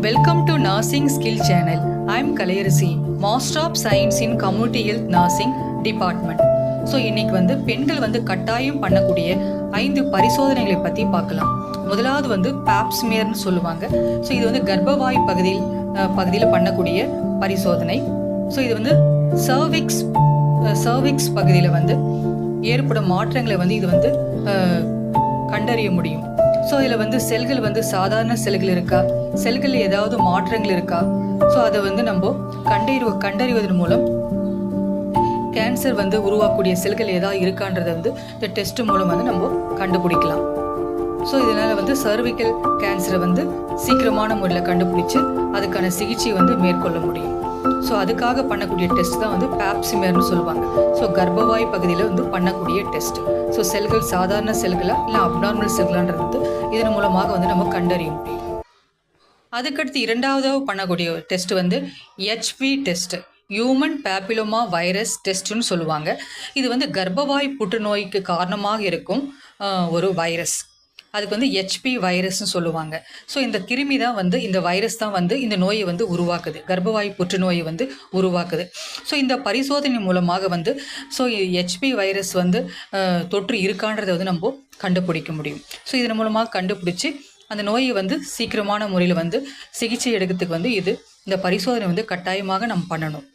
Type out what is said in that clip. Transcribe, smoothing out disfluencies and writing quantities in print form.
Welcome to Nursing Skill Channel. I am Kalayarasi, Master of Science in Community Health Nursing Department. So இன்னைக்கு பெண்கள் கட்டாயம் பண்ணக்கூடிய 5 பரிசோதனைகளை பற்றி பார்க்கலாம். முதலாவது பாப்ஸ்மியர்னு சொல்லுவாங்க. ஸோ இது கர்ப்பவாய் பகுதியில் பண்ணக்கூடிய பரிசோதனை. ஸோ இது சர்விக்ஸ் பகுதியில் ஏற்படும் மாற்றங்களை இது கண்டறிய முடியும். ஸோ இதில் செல்கள் சாதாரண செல்கள் இருக்கா, செல்களில் ஏதாவது மாற்றங்கள் இருக்கா, ஸோ அதை நம்ம கண்டறிவதன் மூலம் கேன்சர் உருவாக்கக்கூடிய செல்கள் ஏதாவது இருக்கான்றதை இந்த டெஸ்ட் மூலம் நம்ம கண்டுபிடிக்கலாம். ஸோ இதனால் சர்விக்கல் கேன்சரை சீக்கிரமான முறையில் கண்டுபிடிச்சு அதுக்கான சிகிச்சை மேற்கொள்ள முடியும். ஸோ அதுக்காக பண்ணக்கூடிய டெஸ்ட் தான் பாப்ஸ்மியர்னு சொல்லுவாங்க. ஸோ கர்ப்பவாய் பகுதியில் பண்ணக்கூடிய டெஸ்ட். ஸோ செல்கள் சாதாரண செல்களா இல்லை அப்நார்மல் செல்களான்றது இதன் மூலமாக நம்ம கண்டறிய முடியும். அதுக்கடுத்து இரண்டாவதாக பண்ணக்கூடிய test HP test, human papilloma virus டெஸ்ட்னு சொல்லுவாங்க. இது கர்ப்பவாய் புற்றுநோய்க்கு காரணமாக இருக்கும் ஒரு வைரஸ். அதுக்கு ஹெச்பி வைரஸ்னு சொல்லுவாங்க. ஸோ இந்த கிருமி தான் இந்த வைரஸ் தான் இந்த நோயை உருவாக்குது, கர்ப்பவாய் புற்றுநோயை உருவாக்குது. ஸோ இந்த பரிசோதனை மூலமாக ஸோ ஹெச்பி வைரஸ் தொற்று இருக்கான்றதை நம்ம கண்டுபிடிக்க முடியும். ஸோ இதன் மூலமாக கண்டுபிடிச்சி அந்த நோயை சீக்கிரமான முறையில் சிகிச்சை எடுக்கிறதுக்கு இந்த பரிசோதனை கட்டாயமாக நம்ம பண்ணணும்.